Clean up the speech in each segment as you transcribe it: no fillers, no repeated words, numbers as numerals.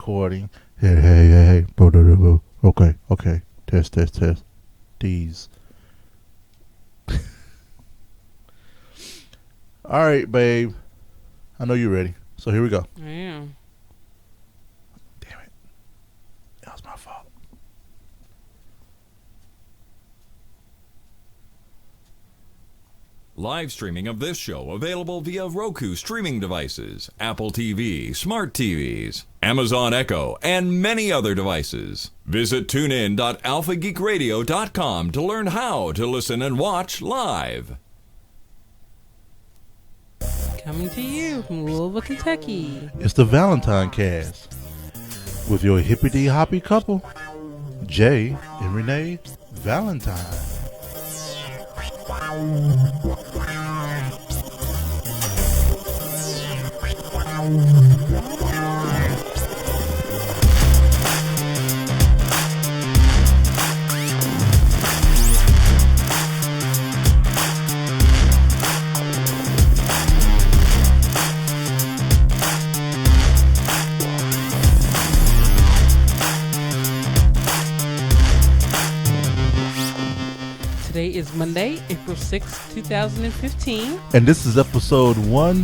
Recording. Hey. Okay. Test. These. All right, babe. I know you're ready. So here we go. I am. Damn it. That was my fault. Live streaming of this show available via Roku streaming devices, Apple TV, smart TVs, Amazon Echo, and many other devices. Visit tunein.alphageekradio.com to learn how to listen and watch live. Coming to you from Louisville, Kentucky. It's the ValentineCast with your hippity hoppy couple, Jay and Renee Valentine. Today is Monday, April 6th, 2015. And this is episode what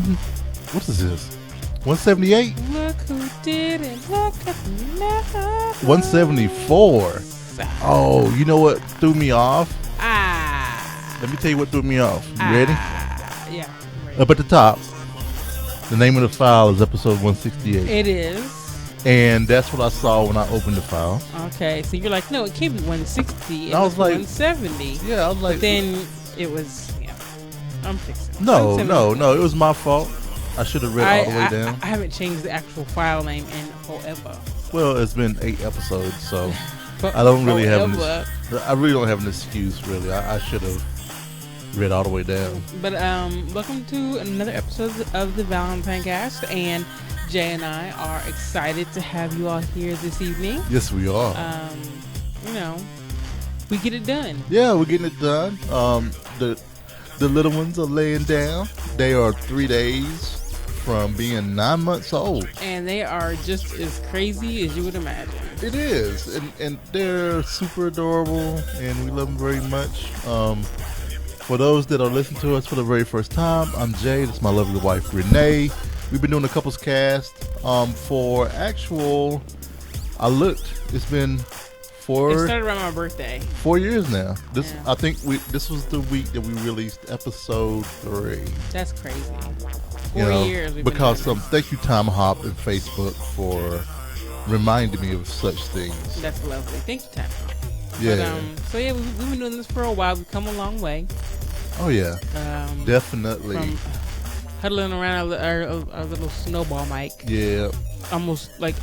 is this? 178? Look who did it. Look at me now. 174. Oh, you know what threw me off? Let me tell you what threw me off. You ready? Yeah. I'm ready. Up at the top, the name of the file is episode 168. It is. And that's what I saw when I opened the file. Okay, so you're like, no, it can't be 160. I was like, 170. Yeah, I was like. But then it was, I'm fixing it. No, 170. it was my fault. I should have read all the way down. I haven't changed the actual file name in forever. Well, it's been 8 episodes, so I don't really have I really don't have an excuse, really. I should have read all the way down. But welcome to another episode of the ValentineCast, and Jay and I are excited to have you all here this evening. Yes, we are. We get it done. Yeah, we're getting it done. The little ones are laying down. They are 3 days from being 9 months old. And they are just as crazy as you would imagine. It is. And they're super adorable, and we love them very much. For those that are listening to us for the very first time, I'm Jay. This is my lovely wife, Renee. We've been doing a couples cast for actual, it's been It started around my birthday. 4 years now. Yeah. I think this was the week that we released episode 3. That's crazy. 4 years we've because been doing this. thank you, Time Hop and Facebook, for reminding me of such things. That's lovely. Thank you, Tam. Yeah. But, we've been doing this for a while. We've come a long way. Oh yeah. Definitely. From huddling around our little snowball mic. Yeah. Almost like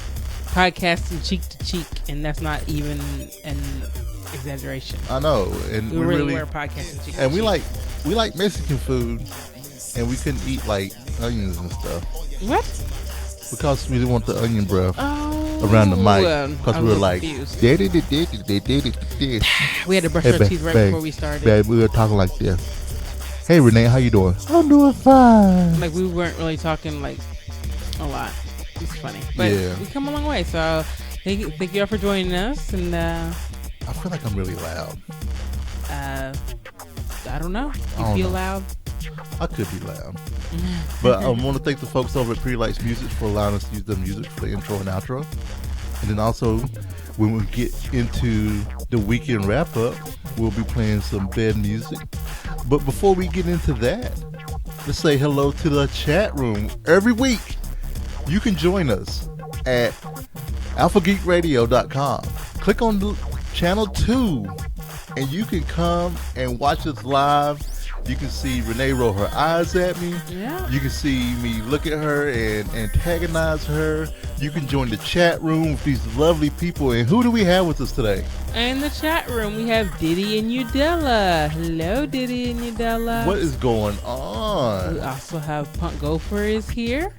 podcasting cheek to cheek, and that's not even an exaggeration. I know, and we really were podcasting cheek to cheek. And we like Mexican food, and we couldn't eat like onions and stuff. What? Because we didn't want the onion breath around the mic. Because we were like, we had to brush our teeth right before we started. Babe, we were talking like this. Hey Renee, how you doing? I'm doing fine. Like we weren't really talking like a lot. It's funny, but we come a long way. So thank you all for joining us. And I feel like I'm really loud. I don't know. You feel loud? I could be loud. But I want to thank the folks over at Pretty Lights Music for allowing us to use the music for the intro and outro. And then also, when we get into the weekend wrap up, we'll be playing some bed music. But before we get into that, let's say hello to the chat room. Every week, you can join us at alphageekradio.com. Click on the channel 2, and you can come and watch us live. You can see Renee roll her eyes at me. Yeah. You can see me look at her and antagonize her. You can join the chat room with these lovely people. And who do we have with us today? In the chat room, we have Diddy and Udella. Hello, Diddy and Udella. What is going on? We also have Punk Gopher is here.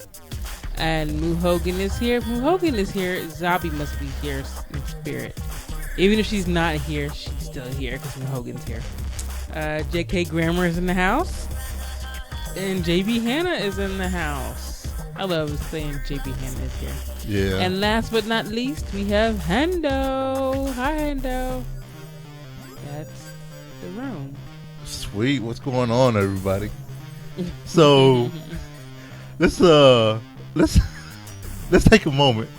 And Moo Hogan is here. If Moo Hogan is here, Zabi must be here in spirit. Even if she's not here, she's still here because Moo Hogan's here. JK Grammar is in the house. And JB Hannah is in the house. I love saying JP Hannah is here. Yeah. And last but not least, we have Hendo. Hi, Hendo. That's the room. Sweet. What's going on, everybody? So let's take a moment,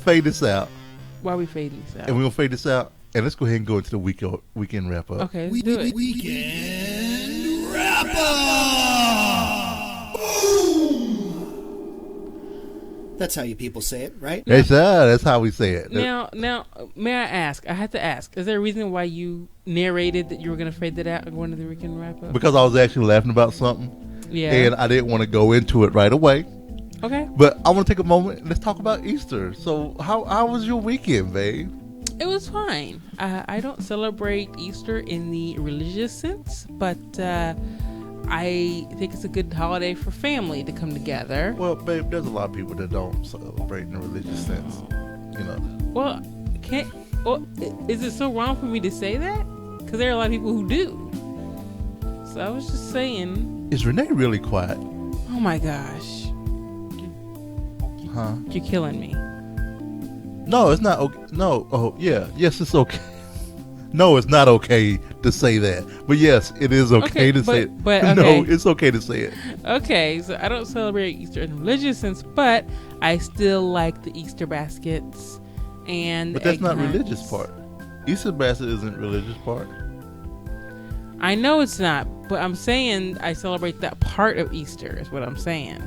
fade this out, Why are we fading this out? and we're gonna fade this out, and let's go ahead and go into the weekend wrap up. Okay, let's do it. Weekend wrap up. That's how you people say it, right? That's how we say it. Now, may I ask? I have to ask. Is there a reason why you narrated that you were going to fade that out and go into the weekend wrap up? Because I was actually laughing about something, Yeah. and I didn't want to go into it right away. Okay. But I want to take a moment and let's talk about Easter. So, how was your weekend, babe? It was fine. I don't celebrate Easter in the religious sense, but I think it's a good holiday for family to come together. Well, babe, there's a lot of people that don't celebrate in a religious sense. You know. Well, is it so wrong for me to say that? Because there are a lot of people who do. So I was just saying. Is Renee really quiet? Oh my gosh. Huh? You're killing me. No, it's not okay. No. Oh, yeah. Yes, it's okay. No, it's not okay to say that. But yes, it is okay to say it. But okay. No, it's okay to say it. Okay, so I don't celebrate Easter in a religious sense, but I still like the Easter baskets and But that's egg not hunts. religious part. Easter basket isn't religious part. I know it's not, but I'm saying I celebrate that part of Easter is what I'm saying.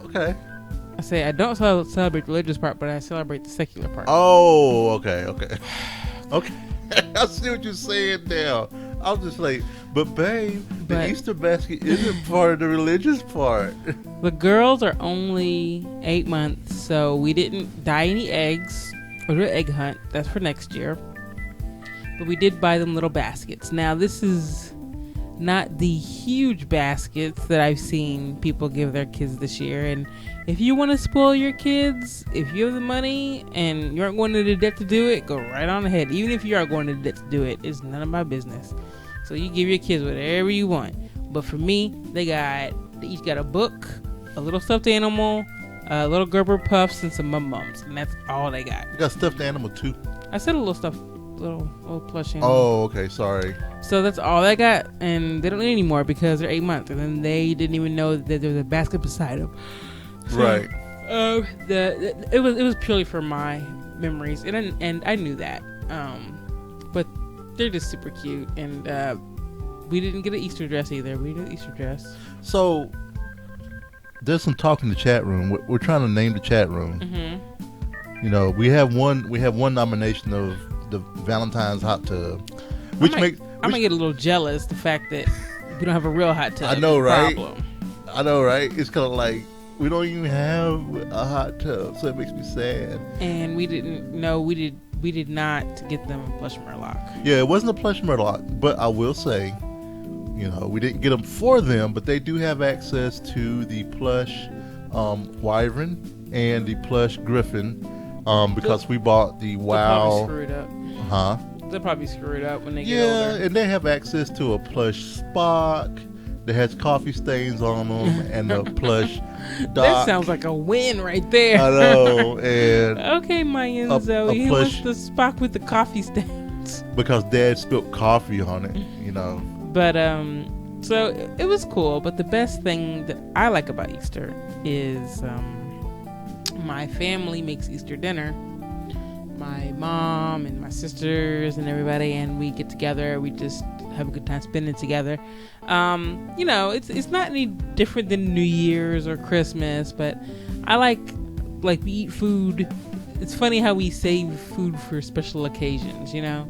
Okay. I say I don't celebrate the religious part, but I celebrate the secular part. Oh, okay. Okay. I see what you're saying now. I was just like, but babe, the Easter basket isn't part of the religious part. The girls are only 8 months, so we didn't dye any eggs or do an egg hunt. That's for next year. But we did buy them little baskets. Now, this is not the huge baskets that I've seen people give their kids this year. And if you want to spoil your kids, if you have the money and you aren't going into debt to do it, go right on ahead. Even if you are going into debt to do it, it's none of my business. So you give your kids whatever you want. But for me, they each got a book, a little stuffed animal, a little Gerber puffs, and some Mums. And that's all they got. You got stuffed animal too. I said a little plush animal. Oh, okay. Sorry. So that's all they got, and they don't need any more because they're 8 months, and then they didn't even know that there was a basket beside them. So, Right. It was purely for my memories, and I knew that. But they're just super cute, and we didn't get an Easter dress either. We did an Easter dress. So there's some talk in the chat room. We're trying to name the chat room. Mm-hmm. You know, we have one nomination of the Valentine's hot tub, which I might get a little jealous the fact that we don't have a real hot tub. I know, right? Problem. I know, right? It's kind of like we don't even have a hot tub, so it makes me sad. And we didn't know we did not get them a plush Murloc. Yeah, it wasn't a plush Murloc, but I will say, you know, we didn't get them for them, but they do have access to the plush Wyvern and the plush Griffin because we bought the They'll probably screw it up. Huh? They'll probably screw it up when they get Yeah, older. and they have access to a plush Spock that has coffee stains on them and a plush Doc. That sounds like a win right there. I know, and okay, Maya and Zoe, he plush- wants the Spock with the coffee stains. because Dad spilled coffee on it, you know. But so it was cool. But the best thing that I like about Easter is my family makes Easter dinner. My mom and my sisters and everybody, and we get together. We just have a good time spending together. You know, it's not any different than New Year's or Christmas, but I like we eat food. It's funny how we save food for special occasions, you know?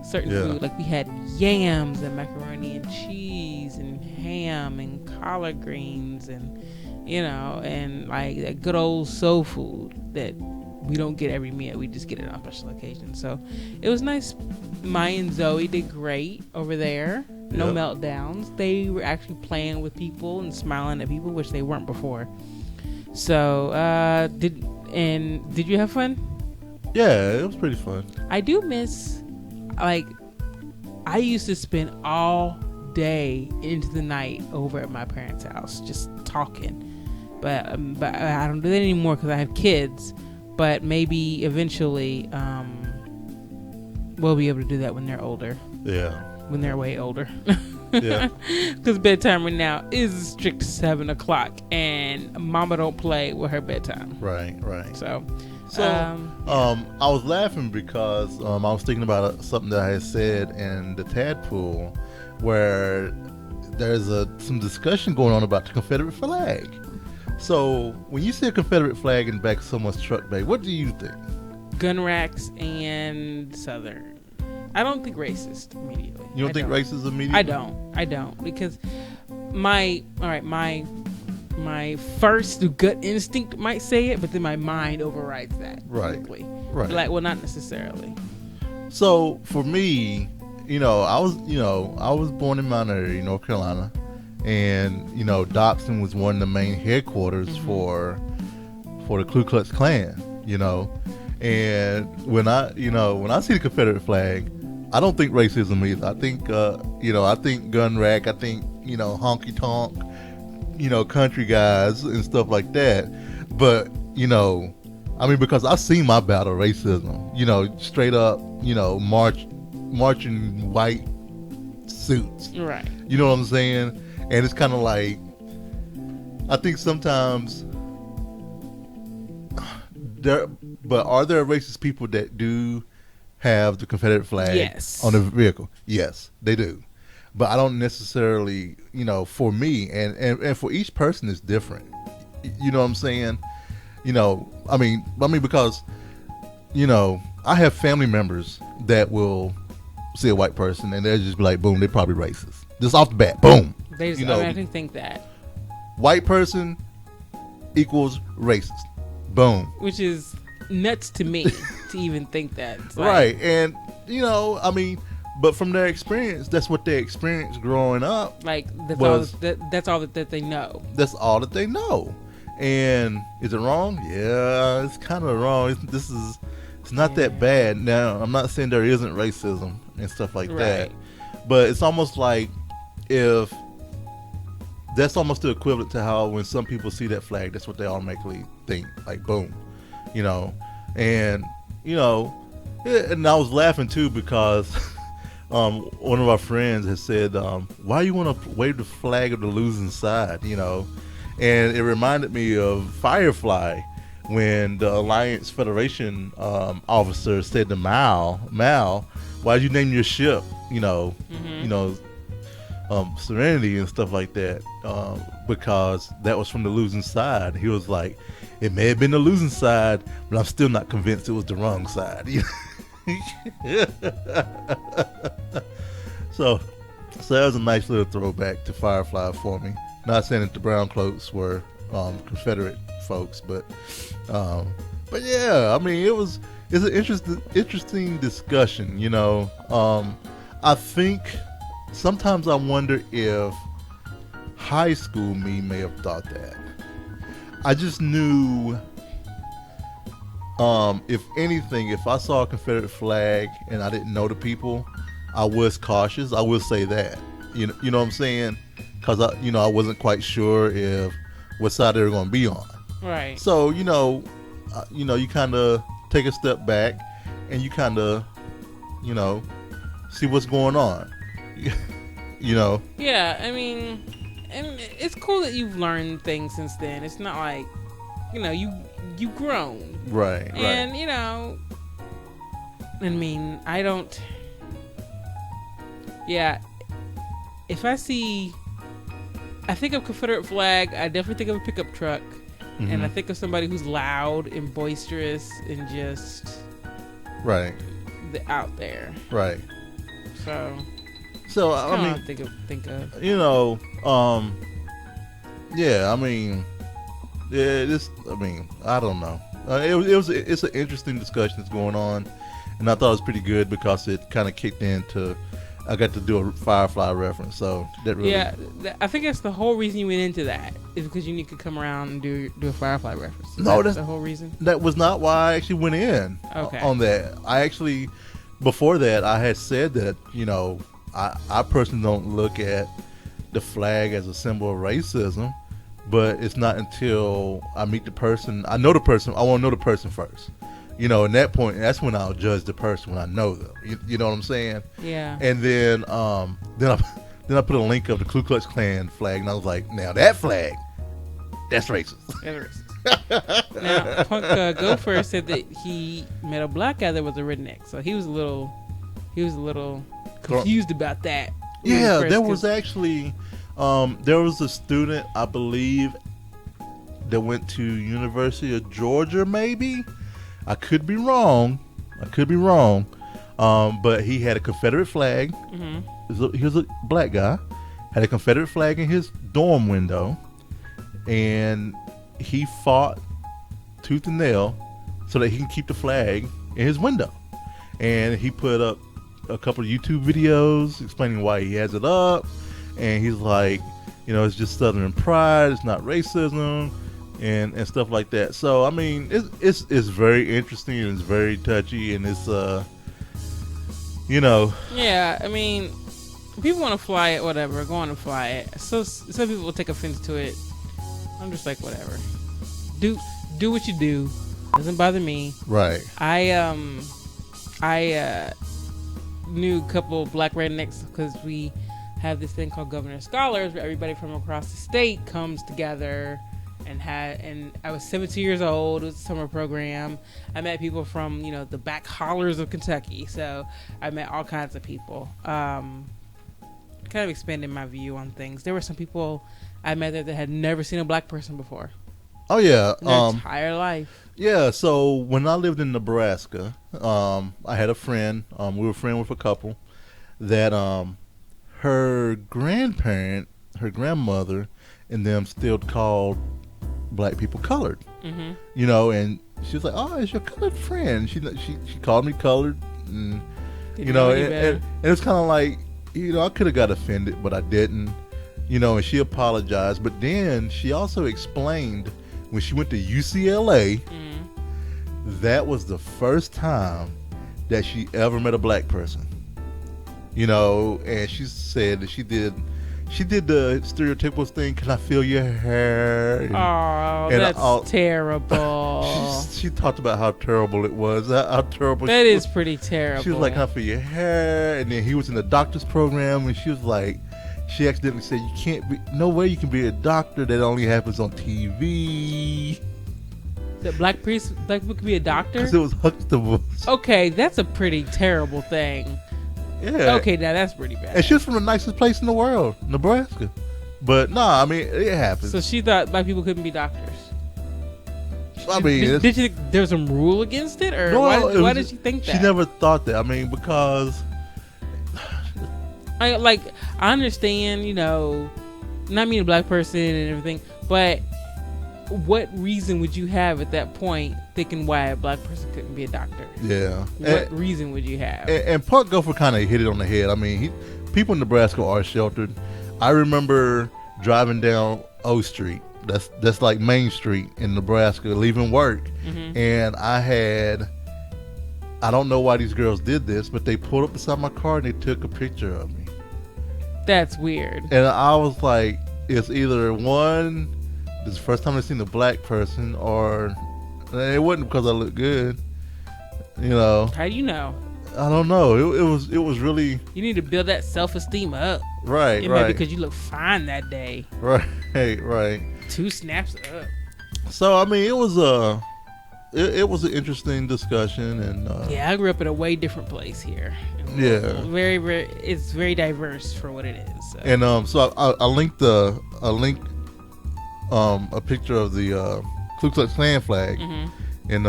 Certain food, like we had yams and macaroni and cheese and ham and collard greens and, you know, and like that good old soul food that we don't get every meal. We just get it on special occasions. So it was nice. Maya and Zoe did great over there. No meltdowns. They were actually playing with people and smiling at people, which they weren't before. So did you have fun? Yeah, it was pretty fun. I do miss, like, I used to spend all day into the night over at my parents' house just talking. but I don't do that anymore because I have kids. But maybe eventually we'll be able to do that when they're older. Yeah. When they're way older. Yeah. Because bedtime right now is strict 7 o'clock, and Mama don't play with her bedtime. Right. So I was laughing because I was thinking about something that I had said in the Tadpool, where there's some discussion going on about the Confederate flag. So when you see a Confederate flag in the back of someone's truck bay, what do you think? gun racks and Southern. I don't think racist immediately. You don't think racist immediately? I don't because my first gut instinct might say it, but then my mind overrides that. Right. Quickly. Right. Like, well, not necessarily. So for me, I was born in Mount Airy, North Carolina, and Dobson was one of the main headquarters for the Ku Klux Klan. And when I see the Confederate flag, I don't think racism either. I think I think gun rack, I think honky tonk, country guys and stuff like that. But because I've seen my battle racism. Straight up, marching white suits. Right. You know what I'm saying? And it's kind of like, I think sometimes are there racist people that do have the Confederate flag on the vehicle? Yes, they do. But I don't necessarily, for me, and for each person it's different. You know what I'm saying? Because, I have family members that will see a white person and they'll just be like, boom, they're probably racist. Just off the bat, boom. They just automatically think that. White person equals racist. Boom. Which is nuts to me to even think that. It's right. And, but from their experience, that's what they experienced growing up. Like, that's all that they know. That's all that they know. And is it wrong? Yeah, it's kind of wrong. It's not that bad. Now, I'm not saying there isn't racism and stuff like that. But it's almost like if that's almost the equivalent to how when some people see that flag, that's what they automatically think, like, boom, and and I was laughing too because one of our friends has said, why you want to wave the flag of the losing side, and it reminded me of Firefly when the Alliance Federation officer said to Mal, why'd you name your ship, Serenity and stuff like that, because that was from the losing side. He was like, it may have been the losing side, but I'm still not convinced it was the wrong side. So that was a nice little throwback to Firefly for me. Not saying that the brown cloaks were Confederate folks, but yeah, it's an interesting discussion. I think sometimes I wonder if high school me may have thought that. I just knew, if anything, if I saw a Confederate flag and I didn't know the people, I was cautious. I will say that. You know what I'm saying? Because I wasn't quite sure if what side they were going to be on. Right. So you kind of take a step back and you kind of see what's going on. Yeah, and it's cool that you've learned things since then. It's not like, you've grown. Right. And, I don't. Yeah. If I think of Confederate flag, I definitely think of a pickup truck. Mm-hmm. And I think of somebody who's loud and boisterous and just. Right. Out there. Right. So I think of. I don't know. It's an interesting discussion that's going on, and I thought it was pretty good because it kind of kicked into. I got to do a Firefly reference, so that really. Yeah, I think that's the whole reason you went into that is because you need to come around and do a Firefly reference. That's the whole reason. That was not why I actually went in on that. I actually, before that, I had said that I personally don't look at the flag as a symbol of racism, but it's not until I meet the person. I know the person. I want to know the person first. You know, at that point, that's when I'll judge the person when I know them. You know what I'm saying? Yeah. And then I put a link of the Ku Klux Klan flag, and I was like, now that flag, that's racist. Now, Punk Gopher said that he met a black guy that was a redneck, so he was a little confused about that. Yeah, there was actually there was a student, I believe, that went to University of Georgia, maybe. I could be wrong. But he had a Confederate flag. Mm-hmm. He was a black guy. Had a Confederate flag in his dorm window. And he fought tooth and nail so that he can keep the flag in his window. And he put up a couple of YouTube videos explaining why he has it up. And he's like, you know, it's just Southern pride. It's not racism. And stuff like that. So I mean, it's very interesting and it's very touchy and it's you know. Yeah, I mean, people want to fly it, whatever. Go on and fly it. So some people will take offense to it. I'm just like, whatever. Do what you do. Doesn't bother me. Right. I knew a couple of black rednecks because we have this thing called Governor Scholars, where everybody from across the state comes together. And I was 17 years old. It was a summer program. I met people from, you know, the back hollers of Kentucky. So I met all kinds of people. Kind of expanded my view on things. There were some people I met there that had never seen a black person before. Oh yeah, in their entire life. Yeah. So when I lived in Nebraska, I had a friend. We were friends with a couple that her grandmother, and them still called black people colored. Mm-hmm. You know, and she was like, "Oh, it's your colored friend." She called me colored, and you know, and it's kind of like, you know, I could have got offended, but I didn't. You know, and she apologized, but then she also explained when she went to UCLA, that was the first time that she ever met a black person. You know, and she said that she did the stereotypical thing. Can I feel your hair? That's terrible. She talked about how terrible it was. How terrible. That is pretty terrible. She was like, can I feel your hair? And then he was in the doctor's program, and she was like, she accidentally said, you can't be, no way you can be a doctor. That only happens on TV. That black people can be a doctor? Because it was Huxtable. Okay, that's a pretty terrible thing. Yeah. Okay, now that's pretty bad. And she's from the nicest place in the world, Nebraska. But I mean, it happens. So she thought black people couldn't be doctors. I mean, did you think there was some rule against it, or why did she think that? She never thought that. I mean, because I understand, you know, not being a black person and everything, but what reason would you have at that point thinking why a black person couldn't be a doctor? Yeah. What reason would you have? And Punk Gopher kind of hit it on the head. I mean, people in Nebraska are sheltered. I remember driving down O Street. That's like Main Street in Nebraska, leaving work. Mm-hmm. And I don't know why these girls did this, but they pulled up beside my car and they took a picture of me. That's weird. And I was like, it's either one, this is the first time I've seen a black person, or it wasn't because I look good. You know. How do you know? I don't know. It was really. You need to build that self-esteem up. Right. It might be because you look fine that day. Right. 2 snaps up. So I mean, it was an interesting discussion, and yeah, I grew up in a way different place here. Yeah. Very, very. It's very diverse for what it is. So. And so I linked a picture of the Ku Klux Klan flag, in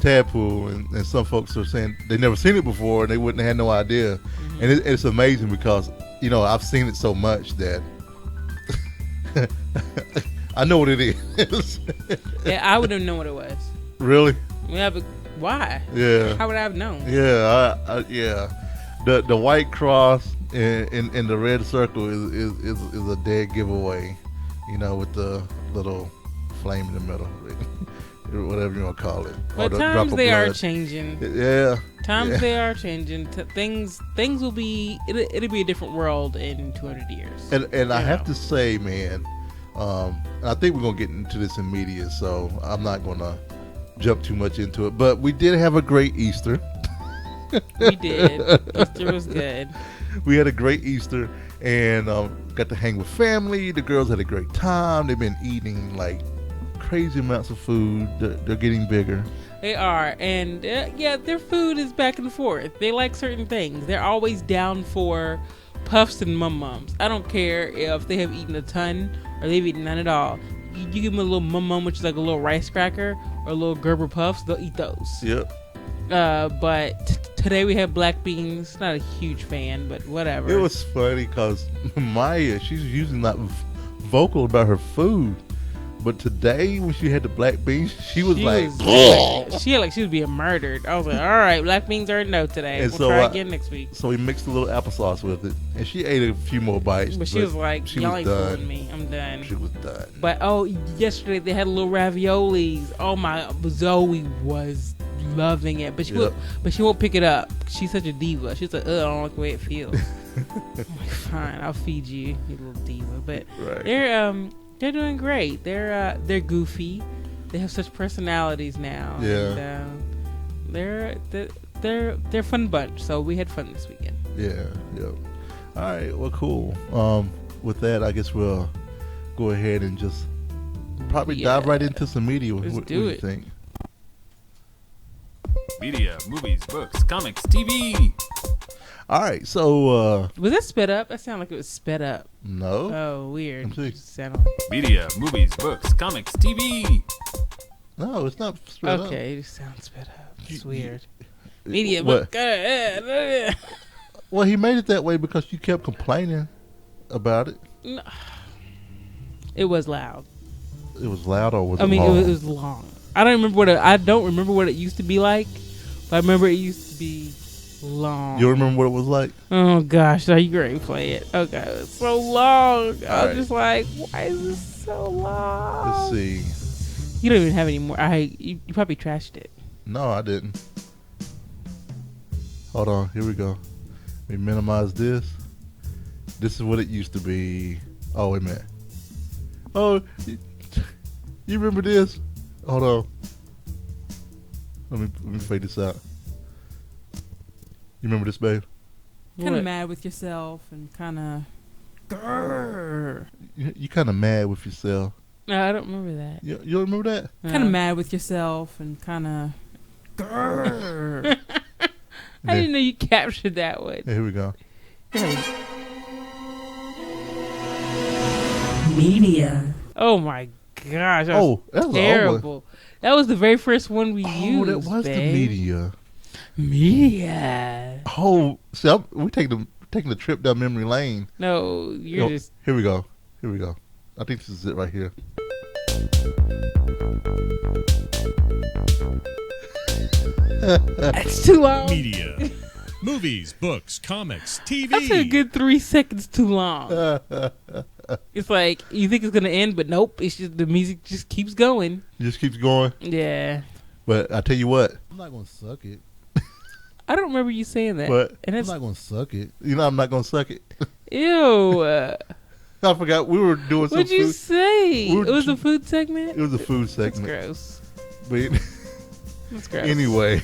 Tadpool, and some folks are saying they never seen it before and they wouldn't have had no idea. And it's amazing because, you know, I've seen it so much that I know what it is. Yeah, I wouldn't know what it was. Really? Yeah, but why? Yeah. How would I have known? Yeah, yeah. The white cross in the red circle is a dead giveaway. You know, with the little flame in the middle, whatever you want to call it. But times they are changing. Yeah. Times they are changing. Things will be. It'll be a different world in 200 years. And I have to say, man, And I think we're gonna get into this in media, so I'm not gonna jump too much into it. But we did have a great Easter. We did. Easter was good. We had a great Easter and got to hang with family. The girls had a great time. They've been eating like crazy amounts of food. They're getting bigger. They are, and yeah, their food is back and forth. They like certain things. They're always down for puffs and mum-mums. I don't care if they have eaten a ton or they've eaten none at all. You give them a little mum-mum, which is like a little rice cracker, or a little Gerber puffs, they'll eat those. Yep. But today we had black beans. Not a huge fan, but whatever. It was funny because Maya, she's usually not vocal about her food. But today, when she had the black beans, she was she was being murdered. I was like, all right, black beans are a no today. And we'll so, try again next week. So we mixed a little applesauce with it, and she ate a few more bites. But she was like, y'all ain't fooling me. I'm done. She was done. But yesterday they had little raviolis. Oh my, Zoe was loving it, but she won't pick it up. She's such a diva. She's like, I don't like the way it feels. I'm like, fine, I'll feed you, you little diva. But right. They're doing great. They're goofy. They have such personalities now. Yeah. And, they're a fun bunch. So we had fun this weekend. Yeah. Yep. All right. Well, cool. With that, I guess we'll go ahead and just probably dive right into some media. What do you think? Media, movies, books, comics, TV. All right, so was that sped up? That sounded like it was sped up. No. Oh, weird. Media, movies, books, comics, TV. No, it's not sped up. Okay, it sounds sped up. It's weird. Media, what? Well, he made it that way because you kept complaining about it. No. It was loud. It was loud, or was it? I mean, long? it was long. I don't remember what it used to be like, but I remember it used to be long. You remember what it was like? Oh gosh, are you ready to play it? Okay, it's so long. I was just like, why is this so long? Let's see. You don't even have any more. You probably trashed it. No, I didn't. Hold on, here we go. We minimize this. This is what it used to be. Oh, wait a minute. Oh, you remember this? Hold on. Let me fade this out. You remember this, babe? Kind of mad with yourself and kind of... You kind of mad with yourself. No, I don't remember that. You don't remember that? Kind of mad with yourself and kind of... I didn't know you captured that one. Here we go. Media. Oh my gosh. That was terrible. That was the very first one we used. Oh, that was the media. Media. Oh, see, we're taking the trip down memory lane. No, you're just... Here we go. I think this is it right here. That's too long. Media. Movies, books, comics, TV. That's a good 3 seconds too long. It's like, you think it's going to end, but nope. It's just the music just keeps going. It just keeps going? Yeah. But I tell you what. I'm not going to suck it. I don't remember you saying that. But and I'm not going to suck it. You know I'm not going to suck it. Ew. I forgot we were doing some food. What'd you say? It was a food segment? It was a food segment. That's gross. But that's gross. Anyway.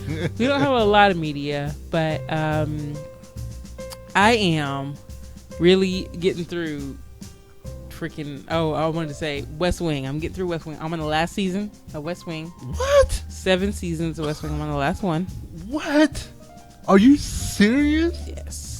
We don't have a lot of media, but I am really getting through I wanted to say West Wing. I'm getting through West Wing. I'm on the last season of West Wing. What? 7 seasons of West Wing. I'm on the last one. What? Are you serious? Yes.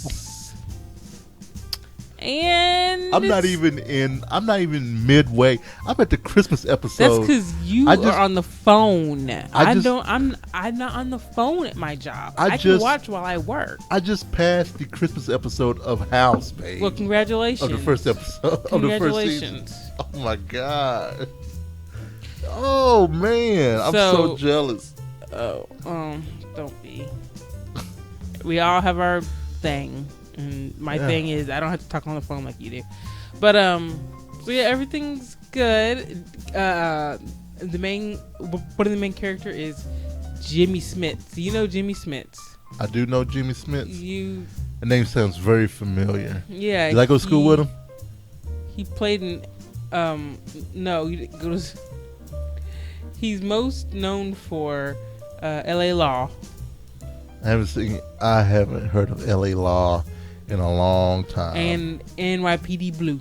And I'm not even midway. I'm at the Christmas episode. That's because you are on the phone. I'm not on the phone at my job. I can watch while I work. I just passed the Christmas episode of House, babe. Well, congratulations. Of the first episode. Congratulations. Of the first season. Oh my God. Oh man, I'm so jealous. Oh, don't be. We all have our thing. And my thing is I don't have to talk on the phone like you do. But so yeah, everything's good. One of the main character is Jimmy Smits. Do you know Jimmy Smits? I do know Jimmy Smits. The name sounds very familiar. Yeah. Did I go to school with him? He played in No, he goes. He's most known for L.A. Law. I haven't heard of L.A. Law in a long time. And NYPD Blue.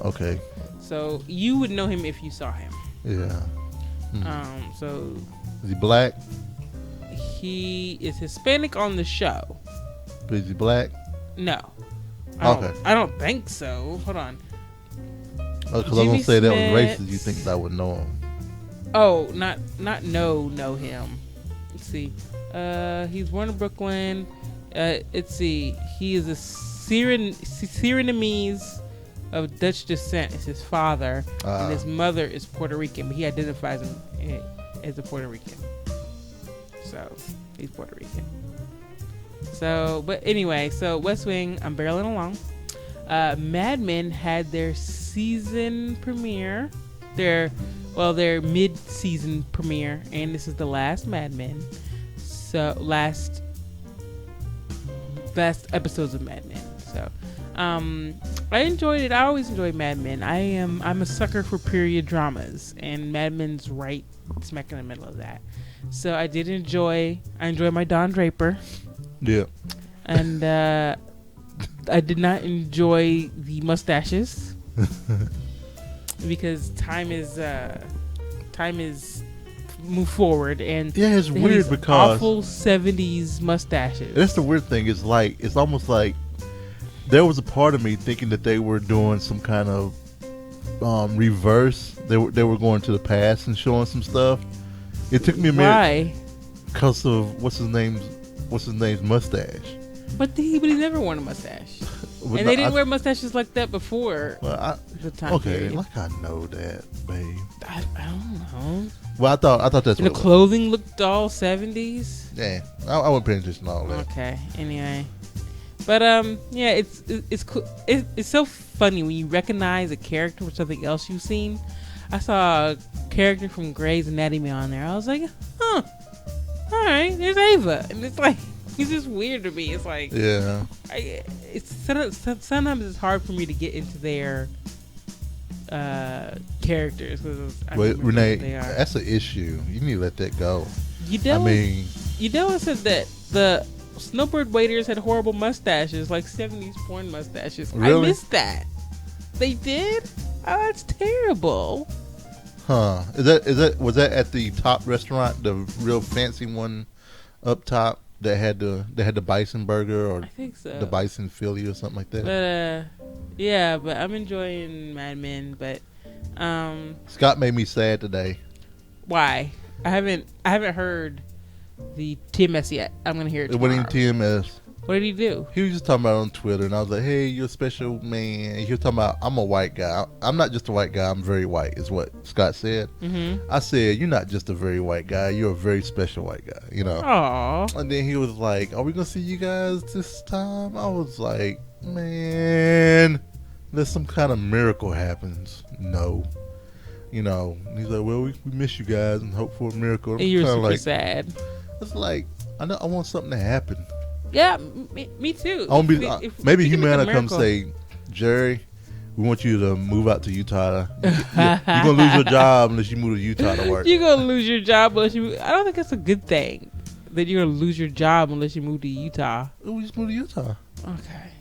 Okay. So you would know him if you saw him. Yeah. So Is he black? he is Hispanic on the show. But is he black? No. Okay. I don't think so. Hold on. Because I was gonna say that was racist. You think I would know him? Oh, not know him. Let's see. He's born in Brooklyn. Let's see. He is a Surinamese of Dutch descent. Is his father, and his mother is Puerto Rican, but he identifies him as a Puerto Rican. So he's Puerto Rican. So, but anyway, so West Wing, I'm barreling along. Mad Men had their season premiere. Their mid-season premiere, and this is the last Mad Men. So last episodes of Mad Men. So I enjoyed it. I always enjoy Mad Men. I'm a sucker for period dramas, and Mad Men's right smack in the middle of that. So I enjoy my Don Draper. Yeah. And I did not enjoy the mustaches because time is move forward, and yeah, it's weird because awful 70s mustaches. That's the weird thing. It's almost like there was a part of me thinking that they were doing some kind of reverse. They were going to the past and showing some stuff. It took me a minute. Why? Because of what's his name's mustache. But he never worn a mustache. And they didn't wear mustaches like that before the time period. Like I know that, babe. I don't know. Well, I thought that's and what the clothing looked all 70s. Yeah, I wasn't paying attention to all that. Okay. Anyway, but yeah, it's cool. It's so funny when you recognize a character from something else you've seen. I saw a character from Grey's Anatomy on there. I was like, huh. All right, there's Ava, and it's like. It's just weird to me. It's like, yeah. Sometimes it's hard for me to get into their characters. Wait, Renee, that's an issue. You need to let that go. Udella said that the snowbird waiters had horrible mustaches, like 70s porn mustaches. Really? I missed that. They did? Oh, that's terrible. Huh? Was that at the top restaurant, the real fancy one up top? That had the bison burger, or I think so. The bison Philly or something like that. But yeah, but I'm enjoying Mad Men. But Scott made me sad today. Why? I haven't heard the TMS yet. I'm gonna hear it tomorrow. It wasn't even TMS. What did he do? He was just talking about it on Twitter, and I was like, "Hey, you're a special man." And he was talking about, "I'm a white guy. I'm not just a white guy. I'm very white," is what Scott said. Mm-hmm. I said, "You're not just a very white guy. You're a very special white guy." You know. Aww. And then he was like, "Are we gonna see you guys this time?" I was like, "Man, unless some kind of miracle happens, no." You know. And he's like, "Well, we miss you guys and hope for a miracle." And you were super sad. It's like I want something to happen. Yeah, me too. Maybe Humana come say, "Jerry, we want you to move out to Utah. You're gonna lose your job unless you move to Utah to work." You're gonna lose your job unless you. I don't think that's a good thing. That you're gonna lose your job unless you move to Utah. We just move to Utah. Okay.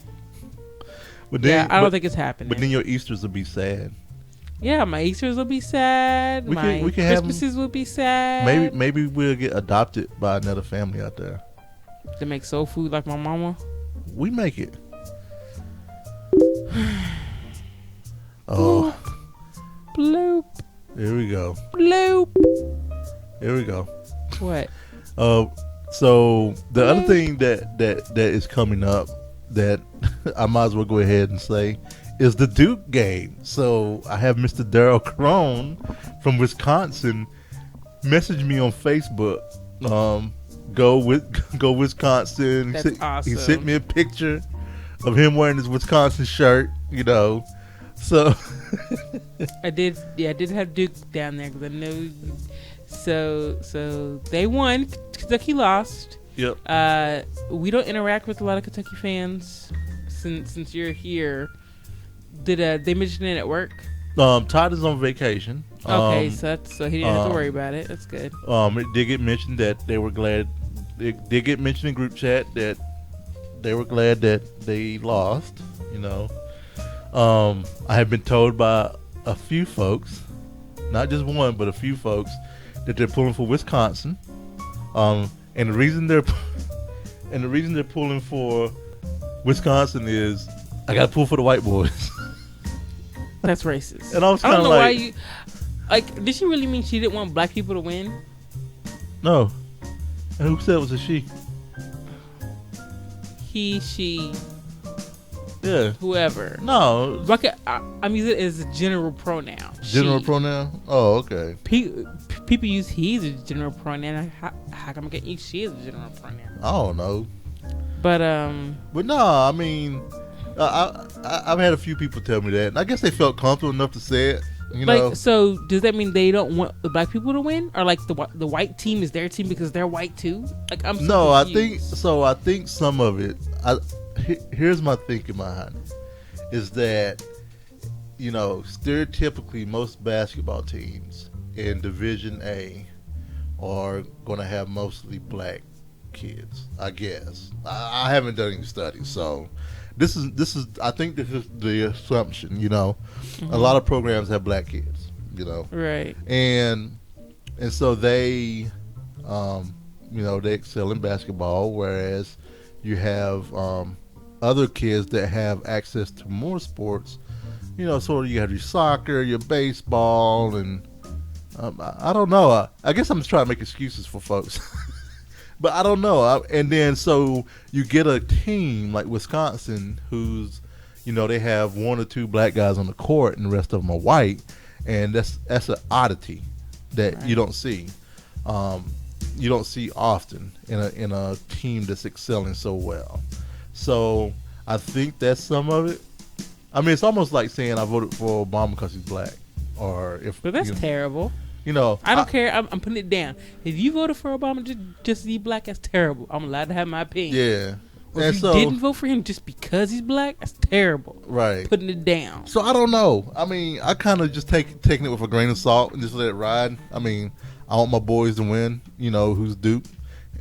But then, I don't think it's happening. But then your Easters will be sad. Yeah, my Easters will be sad. We can Christmases will be sad. Maybe we'll get adopted by another family out there. To make soul food like my mama? We make it. Oh. Bloop. Here we go. Bloop. Here we go. What? So the other thing that is coming up that I might as well go ahead and say is the Duke game. So I have Mr. Daryl Crone from Wisconsin message me on Facebook. Go Wisconsin. That's awesome. He sent me a picture of him wearing his Wisconsin shirt, you know. So I did have Duke down there because I know. So they won. Kentucky lost. Yep. We don't interact with a lot of Kentucky fans since you're here. Did they mention it at work? Todd is on vacation. Okay, so he didn't have to worry about it. That's good. It did get mentioned that they were glad. It did get mentioned in group chat that they were glad that they lost. You know, I have been told by a few folks, not just one, but a few folks, that they're pulling for Wisconsin. And the reason they're pulling for Wisconsin is I got to pull for the white boys. That's racist. And I was I don't kind of know why like, you like. Did she really mean she didn't want black people to win? no. And who said it was a she? He, she, Yeah. whoever. No. I'm using it as a general pronoun. General She. pronoun? Oh, okay. People use he as a general pronoun. How come I can't use she as a general pronoun? I don't know. But But no, I mean, I've had a few people tell me that. And I guess they felt comfortable enough to say it. You know? like, so does that mean they don't want the black people to win, or like the white team is their team because they're white too? Like, I'm so No, I think confused. so. I think some of it. Here's my thinking behind it: is that stereotypically most basketball teams in Division A are going to have mostly black kids. I guess I haven't done any studies, so this is. I think this is the assumption. A lot of programs have black kids. Right. And so they they excel in basketball, whereas you have other kids that have access to more sports. Sort of you have your soccer, your baseball, and I don't know. I guess I'm just trying to make excuses for folks. But I don't know. And then so you get a team like Wisconsin who's, they have one or two black guys on the court and the rest of them are white. And that's an oddity that you don't see. You don't see often in a team that's excelling so well. So I think that's some of it. I mean, it's almost like saying I voted for Obama because he's black, But that's terrible. I don't care. I'm putting it down. If you voted for Obama just to be black, that's terrible. I'm allowed to have my opinion. Yeah. Or if you didn't vote for him just because he's black, that's terrible. Right. Putting it down. So I don't know. I mean, I kind of just taking it with a grain of salt and just let it ride. I mean, I want my boys to win. Who's Duke,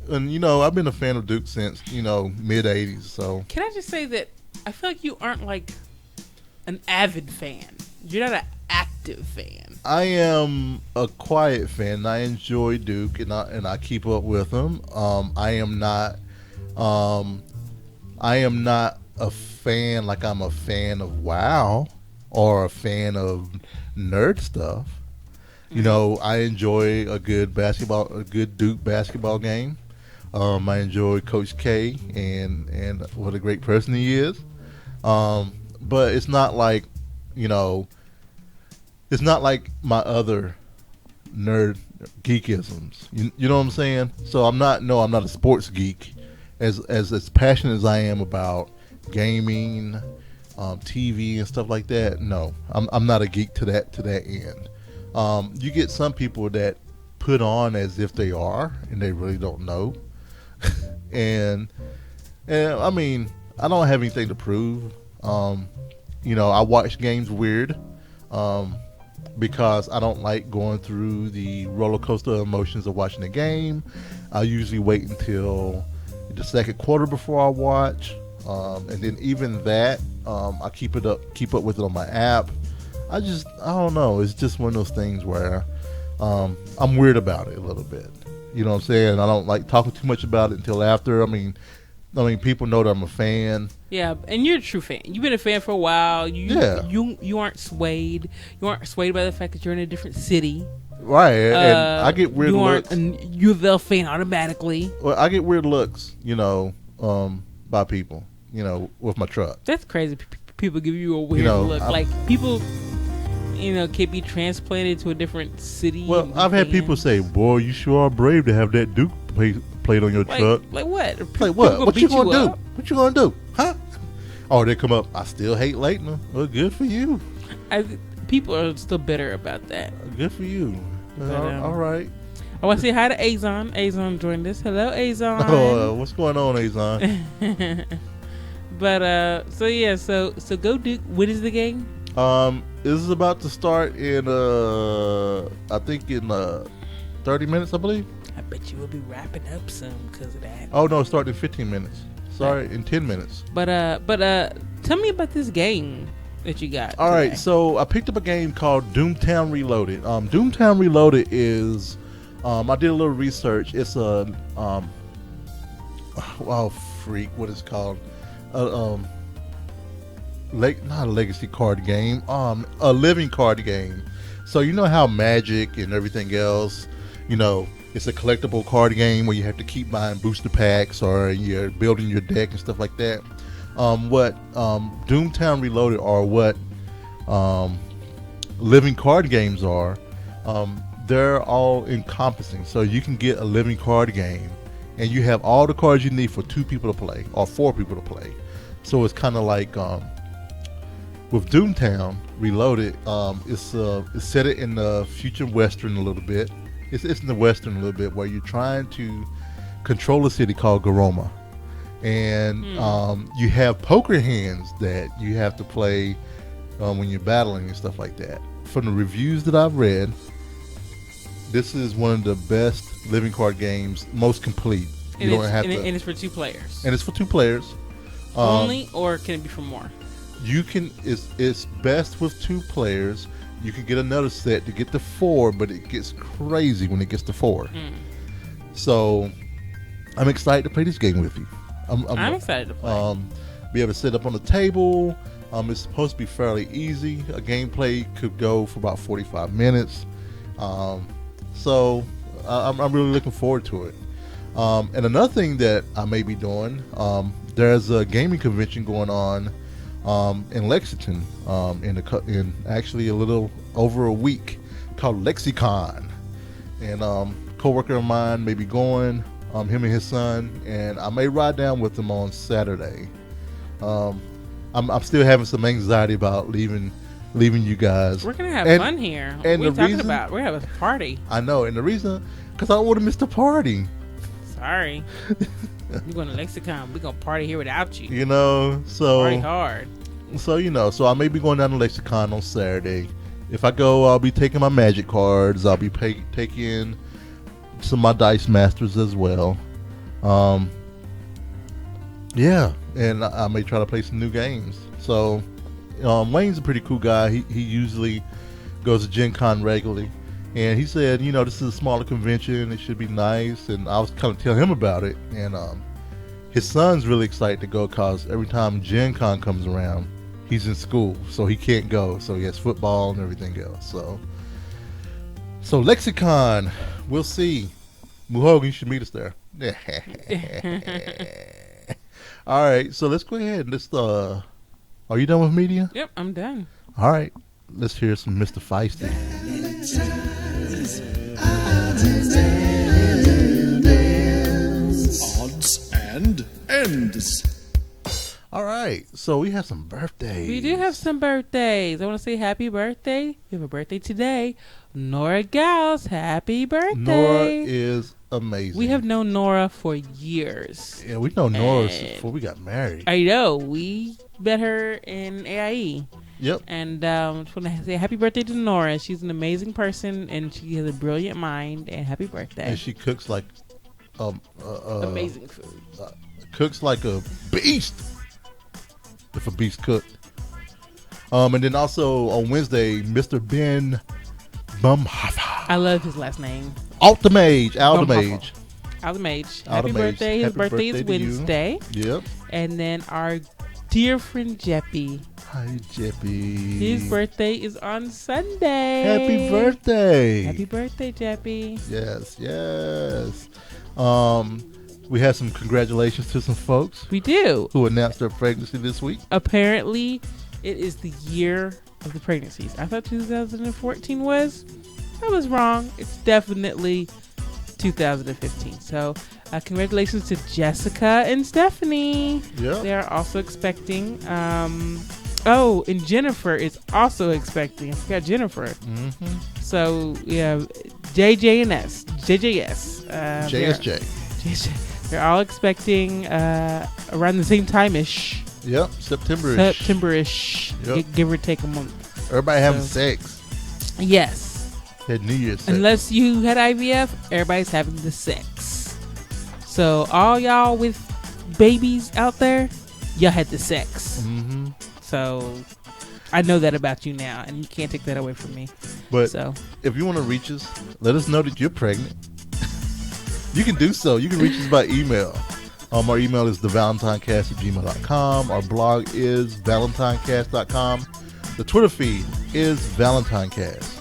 and I've been a fan of Duke since mid '80s. So can I just say that I feel like you aren't like an avid fan. You're not an active fan. I am a quiet fan. I enjoy Duke, and I keep up with them. I am not a fan like I'm a fan of WoW or a fan of nerd stuff. I enjoy a good Duke basketball game. I enjoy Coach K and what a great person he is. But it's not like, it's not like my other nerd geekisms. You know what I'm saying? So I'm not a sports geek as passionate as I am about gaming, TV and stuff like that. No, I'm not a geek to that end. You get some people that put on as if they are and they really don't know. and I mean, I don't have anything to prove. I watch games weird. Because I don't like going through the roller coaster of emotions of watching the game. I usually wait until the second quarter before I watch, and then even that, I keep up with it on my app. I don't know. It's just one of those things where I'm weird about it a little bit. You know what I'm saying? I don't like talking too much about it until after. I mean, people know that I'm a fan. Yeah, and you're a true fan. You've been a fan for a while. You aren't swayed. You aren't swayed by the fact that you're in a different city. Right, and I get weird looks. You aren't a U of L fan automatically. Well, I get weird looks, by people, with my truck. That's crazy. People give you a weird look. Like, people, can be transplanted to a different city. Well, I've had people say, boy, you sure are brave to have that Duke plate on your truck. Like what? Like what? What you gonna do? What you gonna do? Huh? Oh, they come up, I still hate Leighton. Well, good for you. People are still bitter about that. Good for you. All right. I want to say hi to Azon. Azon joined us. Hello, Azon. Oh, what's going on, Azon? But so go Duke. What is the game? This is about to start in I think in 30 minutes, I believe. I bet you will be wrapping up soon because of that. Oh no, it started in 15 minutes. Sorry, in 10 minutes. But tell me about this game that you got. All right, so I picked up a game called Doomtown Reloaded. Doomtown Reloaded is, I did a little research. It's a, what is it called? Not a legacy card game. A living card game. So you know how Magic and everything else, it's a collectible card game where you have to keep buying booster packs or you're building your deck and stuff like that. What Doomtown Reloaded are what living card games are. They're all encompassing. So you can get a living card game and you have all the cards you need for 2 people to play or 4 people to play. So it's kind of like with Doomtown Reloaded, it's set it in the future Western a little bit. It's in the Western a little bit where you're trying to control a city called Garoma. And you have poker hands that you have to play when you're battling and stuff like that. From the reviews that I've read, this is one of the best living card games, most complete. And it's for 2 players. And it's for 2 players. Only, or can it be for more? You can. It's best with 2 players. You can get another set to get to 4, but it gets crazy when it gets to 4. So I'm excited to play this game with you. I'm excited to play. Be able to sit up on the table. It's supposed to be fairly easy. A gameplay could go for about 45 minutes. So I'm really looking forward to it. And another thing that I may be doing, there's a gaming convention going on in Lexington in actually a little over a week called Lexicon. And coworker of mine may be going, him and his son, and I may ride down with them on Saturday. I'm still having some anxiety about leaving you guys. We're gonna have fun here. And what are you talking reason, about? We're having a party. I know, and the reason, because I don't want to miss the party. Sorry. You're going to Lexicon. We're gonna party here without you. So party hard. So so I may be going down to Lexicon on Saturday. If I go, I'll be taking my Magic cards. I'll be taking some of my Dice Masters as well. Yeah, and I may try to play some new games. So Wayne's a pretty cool guy. He usually goes to Gen Con regularly. And he said, this is a smaller convention. It should be nice. And I was kind of telling him about it. And his son's really excited to go because every time Gen Con comes around, he's in school. So he can't go. So he has football and everything else. So Lexicon, we'll see. Muhogan, you should meet us there. All right. So let's go ahead and let's, are you done with media? Yep, I'm done. All right. Let's hear some Mr. Feisty. Odds and ends. All right, so we have some birthdays. We do have some birthdays. I want to say happy birthday. We have a birthday today. Nora Gause, happy birthday. Nora is amazing. We have known Nora for years. Yeah, we know Nora before we got married. I know. We met her in AIE. Yep. And I just want to say happy birthday to Nora. She's an amazing person, and she has a brilliant mind, and happy birthday. And she cooks like amazing food. Cooks like a beast. If a beast cooked. And then also on Wednesday, Mr. Ben Bumhoffer. I love his last name. Altamage. Happy birthday. His birthday is Wednesday. Yep. And then our dear friend Jeppy. Hi, Jeppy. His birthday is on Sunday. Happy birthday. Happy birthday, Jeppy. Yes. We had some congratulations to some folks. We do. Who announced their pregnancy this week. Apparently, it is the year of the pregnancies. I thought 2014 was. I was wrong. It's definitely 2015. So, congratulations to Jessica and Stephanie. Yeah. They are also expecting. And Jennifer is also expecting. I forgot Jennifer. Mm-hmm. So, yeah, JJS. JSJ. They're all expecting around the same time-ish. Yep, September-ish. Yep. Give or take a month. Everybody having So- sex. Yes. Had New Year's sex. Unless you had IVF, everybody's having the sex. So all y'all with babies out there, y'all had the sex. Mm-hmm. So I know that about you now, and you can't take that away from me. But So if you want to reach us, let us know that you're pregnant. You can do so. You can reach us by email. Our email is thevalentinecast@gmail.com. Our blog is valentinecast.com. The Twitter feed is ValentineCast.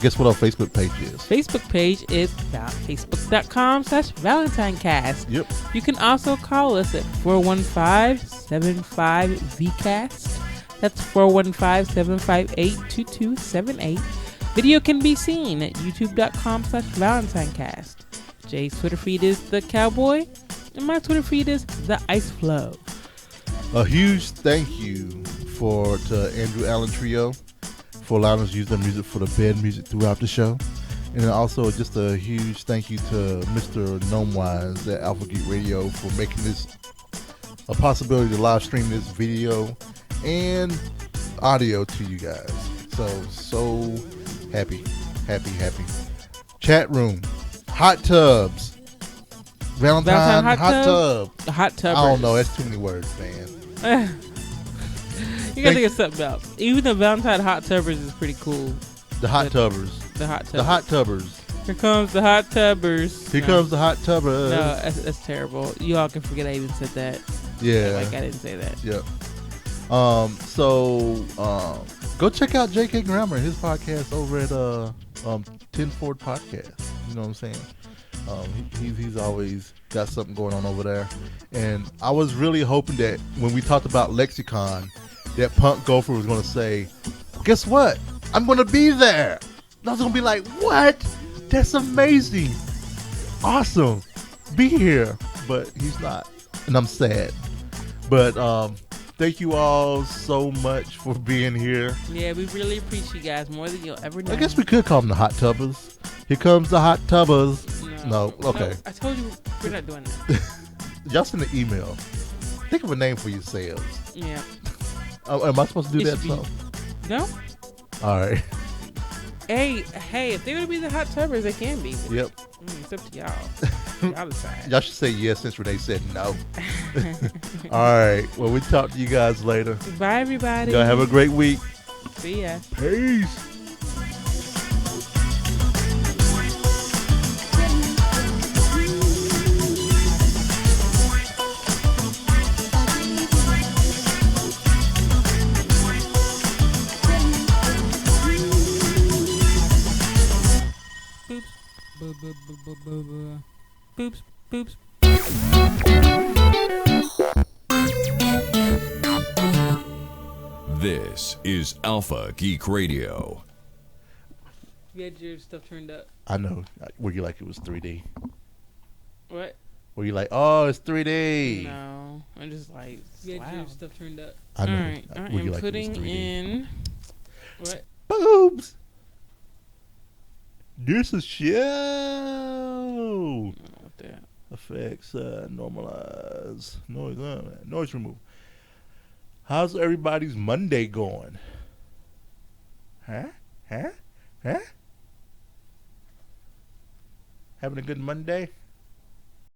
Guess what our Facebook page is? Facebook page is facebook.com/ValentineCast. Yep. You can also call us at 415-75-VCAST. That's 415-758-2278. Video can be seen at youtube.com/ValentineCast. Jay's Twitter feed is The Cowboy, and my Twitter feed is The Ice Flow. A huge thank you to Andrew Allen Trio for allowing us to use their music for the bed music throughout the show. And then also just a huge thank you to Mr. Gnomewise at Alpha Geek Radio for making this a possibility to live stream this video and audio to you guys. So happy. Chat room, hot tubs, Valentine hot tub. The hot tub. I don't know, that's too many words, man. You gotta think of something else. Even the Valentine hot tubbers is pretty cool. The hot tubbers. The hot tubbers. The hot tubbers. Here comes the hot tubbers. Here comes the hot tubbers. No, that's terrible. You all can forget I even said that. Yeah. Like I didn't say that. Yep. Go check out J.K. Grammer, his podcast over at 10 Ford Podcast. You know what I'm saying? He's always got something going on over there. And I was really hoping that when we talked about Lexicon, that Punk Gopher was going to say, guess what? I'm going to be there. I was going to be like, what? That's amazing. Awesome. Be here. But he's not. And I'm sad. But thank you all so much for being here. Yeah, we really appreciate you guys more than you'll ever know. I guess we could call them the Hot Tubbers. Here comes the Hot Tubbers. No, okay. No, I told you we're not doing that. Y'all send an email. Think of a name for yourselves. Yeah. Am I supposed to do It that? should be- No? All right. Hey, if they want to be the hot tubbers, they can be. Yep. It's up to y'all. Y'all decide. Y'all should say yes since Renee said no. All right. Well, we'll talk to you guys later. Bye, everybody. Y'all have a great week. See ya. Peace. Boops, boops. This is Alpha Geek Radio. You had your stuff turned up. I know. Were you like it was 3D? What? Were you like, oh, it's 3D? No, I'm just like, you had your stuff turned up. I know. All right, I Were you am like it was putting 3D? in. What? Boobs. This is show. What that? Effects, normalize, noise remove. How's everybody's Monday going? Huh? Having a good Monday?